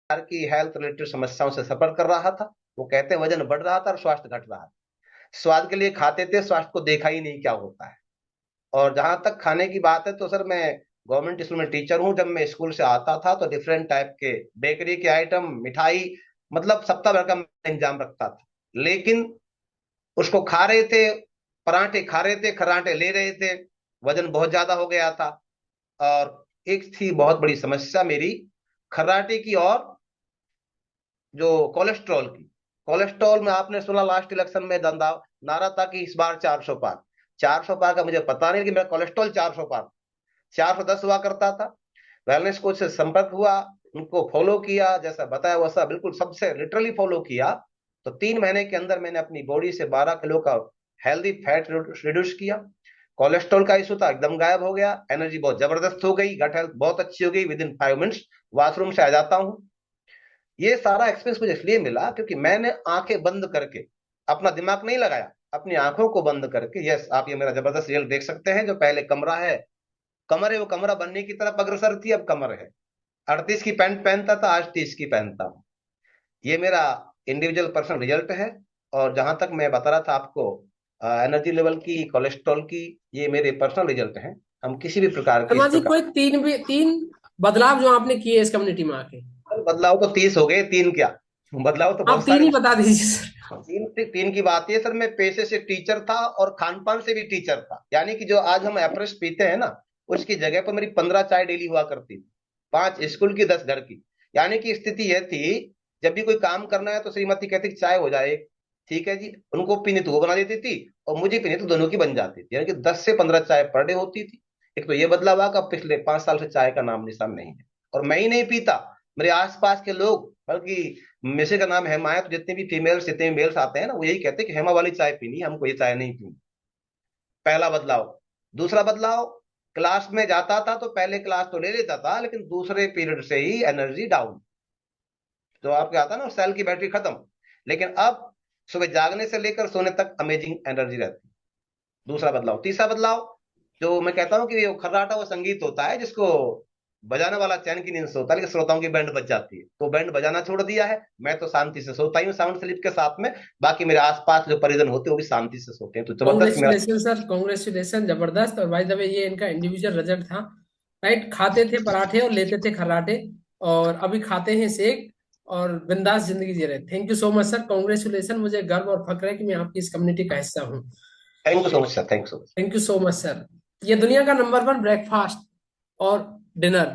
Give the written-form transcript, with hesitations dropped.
की health related समस्याओं से सफर कर रहा था। वो कहते हैं वजन बढ़ रहा था और स्वास्थ्य घट रहा था। स्वाद के लिए खाते थे, स्वास्थ्य को देखा ही नहीं क्या होता है। और जहां तक खाने की बात है तो सर मैं गवर्नमेंट स्कूल में टीचर हूँ। जब मैं स्कूल से आता था तो डिफरेंट टाइप के बेकरी के आइटम, मिठाई, मतलब सप्ताह भर का मैं इंतजाम रखता था। लेकिन उसको खा रहे थे, पराठे खा रहे थे, खराटे ले रहे थे, वजन बहुत ज्यादा हो गया था। और एक थी बहुत बड़ी समस्या मेरी, खर्राटे की और जो कोलेस्ट्रॉल की। कोलेस्ट्रॉल में आपने सुना लास्ट इलेक्शन में दंदा नारा था कि इस बार 400 पार। 400 पार का मुझे पता नहीं, लेकिन मेरा कोलेस्ट्रॉल 400 पार, 410 हुआ करता था। वेलनेस कोच से संपर्क हुआ, उनको फॉलो किया, जैसा बताया वैसा बिल्कुल सबसे लिटरली फॉलो किया। तो 3 महीने के अंदर मैंने अपनी बॉडी से 12 किलो का हेल्दी फैट रिड्यूस किया। कोलेस्ट्रॉल का इशू था एकदम गायब हो गया, एनर्जी बहुत जबरदस्त हो गई, गट हेल्थ बहुत अच्छी हो गई। विद इन 5 मिनट्स वॉशरूम से आ जाता हूँ। ये सारा एक्सपीरियंस मुझे इसलिए मिला क्योंकि मैंने आंखें बंद करके, अपना दिमाग नहीं लगाया, अपनी आंखों को बंद करके, यस आप ये मेरा जबरदस्त रिजल्ट देख सकते हैं। जो पहले कमरा है, कमर है, वो कमरा बनने की तरफ अग्रसर थी, अब कमर है। 38 की पैंट पहनता था, आज 30 की पहनता हूँ। ये मेरा इंडिविजुअल पर्सनल रिजल्ट है। और जहां तक मैं बता रहा था आपको एनर्जी लेवल की, कोलेस्ट्रॉल की, ये मेरे पर्सनल रिजल्ट हैं। हम किसी भी प्रकार की शर्मा इस जी, प्रकार कोई तीन बदलाव जो आपने किए इस कम्युनिटी में आके। बदलाव तो 30 हो गए, तीन क्या, बदलाव तो आप बहुत तीन सारे। ही बता दीजिए सर। तीन तीन की बात है सर। मैं पेशे से टीचर था और खान पान से भी टीचर था, यानी कि जो आज हम एप्रेस पीते हैं ना, उसकी जगह पर मेरी 15 चाय डेली हुआ करती थी। 5 स्कूल की, 10 घर की। यानी कि स्थिति यह थी, जब भी कोई काम करना है तो श्रीमती कहती कि चाय हो जाए। ठीक है जी, उनको पीनी तो वो बना देती थी, और मुझे पीनी तो दोनों की बन जाती थी। यानी कि 10 से 15 चाय पर डे होती थी। एक तो ये बदलाव आ, अब पिछले 5 साल से चाय का नाम निशान नहीं है। और मैं ही नहीं पीता, मेरे आसपास के लोग, बल्कि मेसे का नाम हेमा है, तो जितने भी फीमेल्स, जितने भी मेल्स आते हैं ना, वो यही कहते हैं कि हेमा वाली चाय पीनी है, हमको ये चाय नहीं पीनी। पहला बदलाव। दूसरा बदलाव, क्लास में जाता था तो पहले क्लास तो ले लेता था, लेकिन दूसरे पीरियड से ही एनर्जी डाउन। जो आपके आता ना सेल की बैटरी खत्म। लेकिन अब सुबह जागने से लेकर सोने तक अमेजिंग एनर्जी रहती है। दूसरा बदलाव। तीसरा बदलाव, जो मैं कहता हूँ कि वो खर्राटा वो संगीत होता है जिसको बजाने वाला चैन की नींद से होता है, लेकिन श्रोताओं की बैंड बज जाती है, तो बैंड बजाना छोड़ दिया है। मैं तो शांति से सोता ही हूँ साउंड स्लीप के साथ में। बाकी मेरे आसपास जो परिजन होते हैं वो भी शांति से सोते हैं, तो जबरदस्त मेरा। कॉन्ग्रेचुलेशन सर, कॉन्ग्रेचुलेशन, जबरदस्त। और भाई द वे, ये इनका इंडिविजुअल रिजल्ट था। राइट, खाते थे पराठे और लेते थे खर्राटे, और अभी खाते हैं सेक और बिंदास जिंदगी जी रहे। Thank you so much sir, congratulation. मुझे गर्व और फक्र है कि मैं आपकी इस कम्युनिटी का हिस्सा हूँ। Thank you so much sir, thank you so much. Thank you so much sir. ये दुनिया का नंबर 1 ब्रेकफास्ट और डिनर